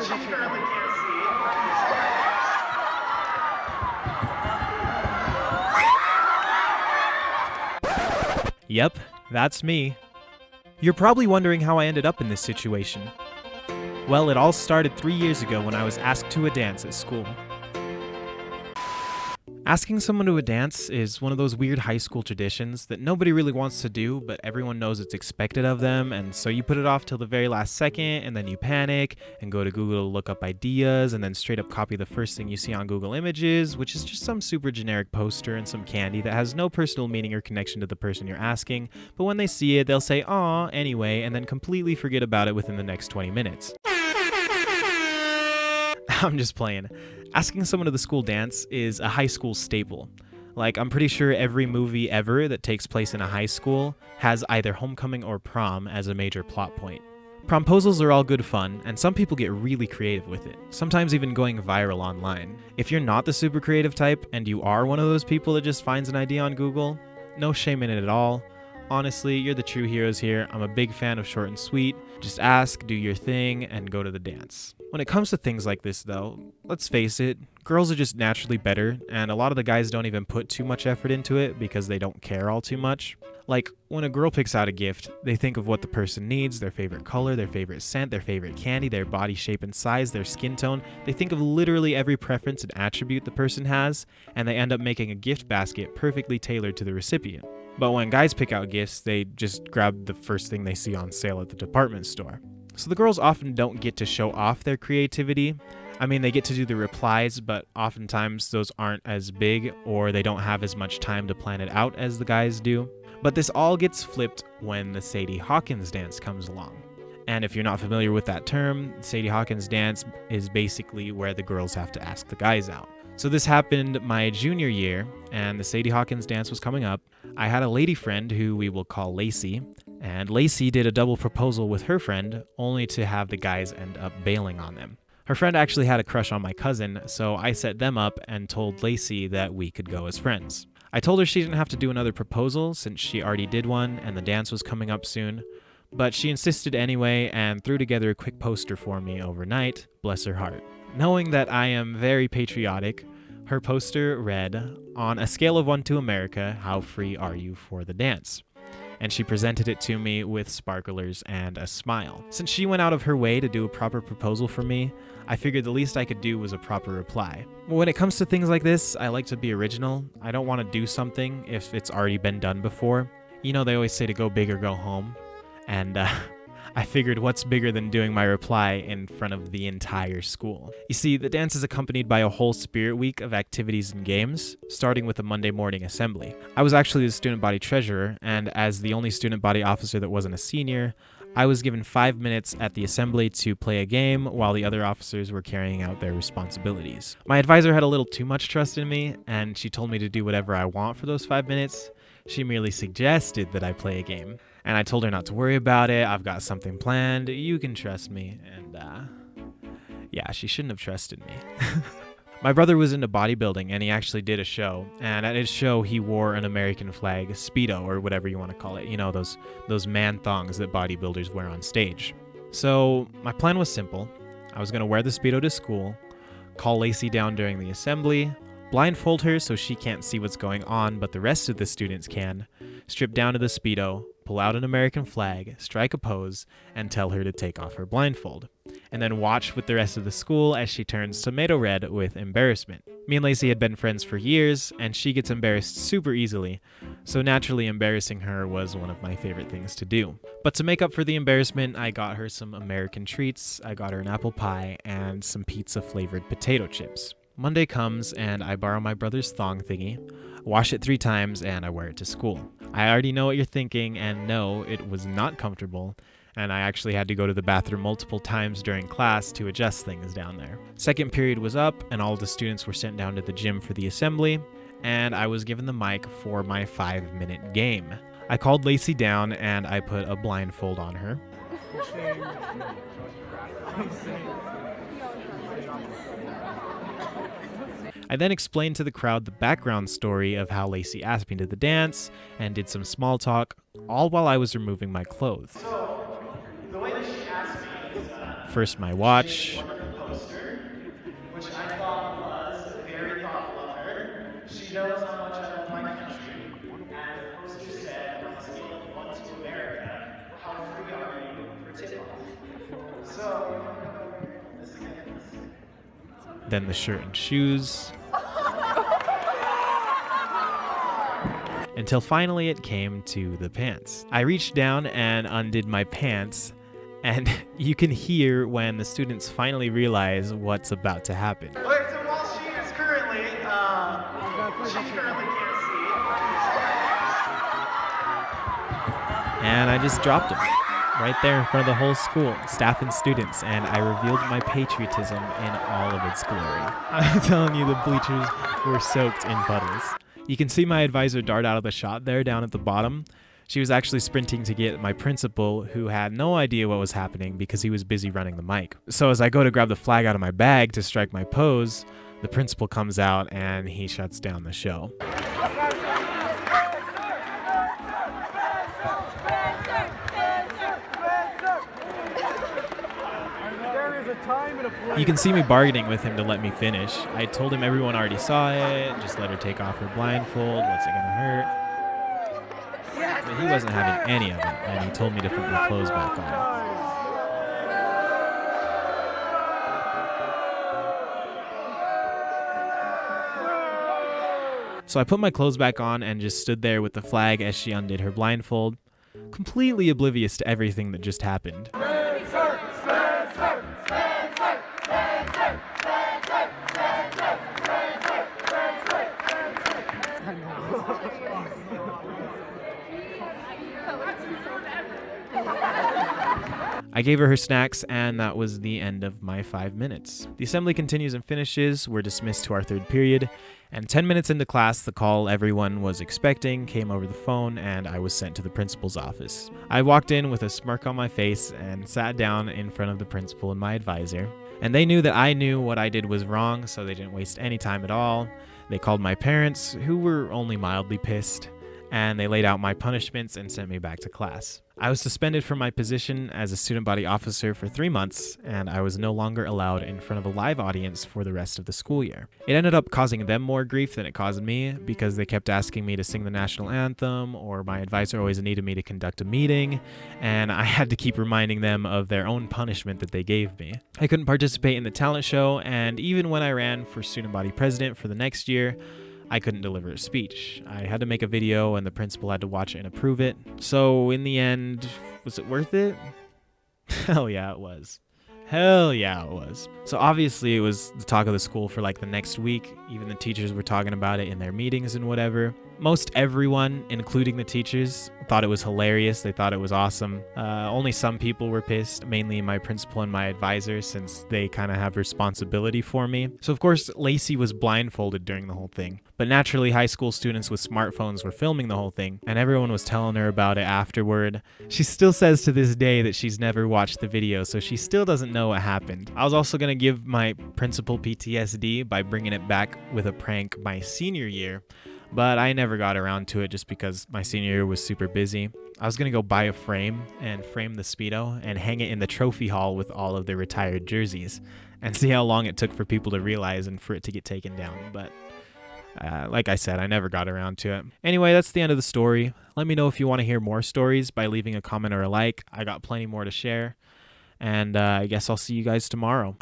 She currently can't see. Yep, that's me. You're probably wondering how I ended up in this situation. Well, it all started 3 years ago when I was asked to a dance at school. Asking someone to a dance is one of those weird high school traditions that nobody really wants to do, but everyone knows it's expected of them, and so you put it off till the very last second, and then you panic and go to Google to look up ideas, and then straight up copy the first thing you see on Google Images, which is just some super generic poster and some candy that has no personal meaning or connection to the person you're asking, but when they see it, they'll say, "Aw," anyway, and then completely forget about it within the next 20 minutes. I'm just playing. Asking someone to the school dance is a high school staple. Like, I'm pretty sure every movie ever that takes place in a high school has either homecoming or prom as a major plot point. Promposals are all good fun, and some people get really creative with it, sometimes even going viral online. If you're not the super creative type, and you are one of those people that just finds an idea on Google, no shame in it at all. Honestly, you're the true heroes here. I'm a big fan of short and sweet. Just ask, do your thing, and go to the dance. When it comes to things like this, though, let's face it, girls are just naturally better, and a lot of the guys don't even put too much effort into it because they don't care all too much. Like, when a girl picks out a gift, they think of what the person needs, their favorite color, their favorite scent, their favorite candy, their body shape and size, their skin tone. They think of literally every preference and attribute the person has, and they end up making a gift basket perfectly tailored to the recipient. But when guys pick out gifts, they just grab the first thing they see on sale at the department store. So the girls often don't get to show off their creativity. I mean, they get to do the replies, but oftentimes those aren't as big, or they don't have as much time to plan it out as the guys do. But this all gets flipped when the Sadie Hawkins dance comes along. And if you're not familiar with that term, Sadie Hawkins dance is basically where the girls have to ask the guys out. So this happened my junior year, and the Sadie Hawkins dance was coming up. I had a lady friend who we will call Lacey, and Lacey did a double proposal with her friend, only to have the guys end up bailing on them. Her friend actually had a crush on my cousin, so I set them up and told Lacey that we could go as friends. I told her she didn't have to do another proposal since she already did one and the dance was coming up soon, but she insisted anyway and threw together a quick poster for me overnight, bless her heart. Knowing that I am very patriotic, her poster read, "On a scale of 1 to America, how free are you for the dance?" And she presented it to me with sparklers and a smile. Since she went out of her way to do a proper proposal for me, I figured the least I could do was a proper reply. When it comes to things like this, I like to be original. I don't want to do something if it's already been done before. You know, they always say to go big or go home. And I figured what's bigger than doing my reply in front of the entire school. You see, the dance is accompanied by a whole spirit week of activities and games, starting with a Monday morning assembly. I was actually the student body treasurer, and as the only student body officer that wasn't a senior, I was given 5 minutes at the assembly to play a game while the other officers were carrying out their responsibilities. My advisor had a little too much trust in me, and she told me to do whatever I want for those 5 minutes. She merely suggested that I play a game. And I told her not to worry about it. I've got something planned. You can trust me. And yeah, she shouldn't have trusted me. My brother was into bodybuilding, and he actually did a show. And at his show, he wore an American flag Speedo, or whatever you want to call it. You know, those man thongs that bodybuilders wear on stage. So my plan was simple. I was going to wear the Speedo to school, call Lacey down during the assembly, blindfold her so she can't see what's going on, but the rest of the students can, strip down to the Speedo, pull out an American flag, strike a pose, and tell her to take off her blindfold. And then watch with the rest of the school as she turns tomato red with embarrassment. Me and Lacey had been friends for years, and she gets embarrassed super easily, so naturally embarrassing her was one of my favorite things to do. But to make up for the embarrassment, I got her some American treats, I got her an apple pie, and some pizza-flavored potato chips. Monday comes, and I borrow my brother's thong thingy, wash it 3 times, and I wear it to school. I already know what you're thinking, and no, it was not comfortable, and I actually had to go to the bathroom multiple times during class to adjust things down there. Second period was up, and all the students were sent down to the gym for the assembly, and I was given the mic for my 5-minute game. I called Lacey down, and I put a blindfold on her. I then explained to the crowd the background story of how Lacey asked me to the dance and did some small talk, all while I was removing my clothes. So, the way that she asked me is, First my watch, So, then the shirt and shoes, until finally it came to the pants. I reached down and undid my pants, and you can hear when the students finally realize what's about to happen. okay, so while she is currently, she currently can't see. And I just dropped them right there in front of the whole school, staff and students, and I revealed my patriotism in all of its glory. I'm telling you, the bleachers were soaked in puddles. You can see my advisor dart out of the shot there down at the bottom. She was actually sprinting to get my principal, who had no idea what was happening because he was busy running the mic. So as I go to grab the flag out of my bag to strike my pose, the principal comes out and he shuts down the show. You can see me bargaining with him to let me finish. I told him everyone already saw it, just let her take off her blindfold, what's it gonna hurt? But he wasn't having any of it, and he told me to put my clothes back on. So I put my clothes back on and just stood there with the flag as she undid her blindfold, completely oblivious to everything that just happened. I gave her snacks, and that was the end of my 5 minutes. The assembly continues and finishes. We're dismissed to our third period, and 10 minutes into class, the call everyone was expecting came over the phone, and I was sent to the principal's office. I walked in with a smirk on my face and sat down in front of the principal and my advisor. And they knew that I knew what I did was wrong, so they didn't waste any time at all. They called my parents, who were only mildly pissed, and they laid out my punishments and sent me back to class. I was suspended from my position as a student body officer for 3 months, and I was no longer allowed in front of a live audience for the rest of the school year. It ended up causing them more grief than it caused me, because they kept asking me to sing the national anthem, or my advisor always needed me to conduct a meeting, and I had to keep reminding them of their own punishment that they gave me. I couldn't participate in the talent show, and even when I ran for student body president for the next year, I couldn't deliver a speech. I had to make a video, and the principal had to watch it and approve it. So in the end, was it worth it? Hell yeah, it was. Hell yeah, it was. So obviously it was the talk of the school for like the next week. Even the teachers were talking about it in their meetings and whatever. Most everyone, including the teachers, thought it was hilarious. They thought it was awesome. Only some people were pissed, mainly my principal and my advisor, since they kind of have responsibility for me. So of course, Lacey was blindfolded during the whole thing. But naturally, high school students with smartphones were filming the whole thing, and everyone was telling her about it afterward. She still says to this day that she's never watched the video, so she still doesn't know what happened. I was also going to give my principal PTSD by bringing it back with a prank my senior year, but I never got around to it just because my senior year was super busy. I was going to go buy a frame and frame the Speedo and hang it in the trophy hall with all of the retired jerseys and see how long it took for people to realize and for it to get taken down, but like I said, I never got around to it. Anyway, that's the end of the story. Let me know if you want to hear more stories by leaving a comment or a like. I got plenty more to share. And I guess I'll see you guys tomorrow.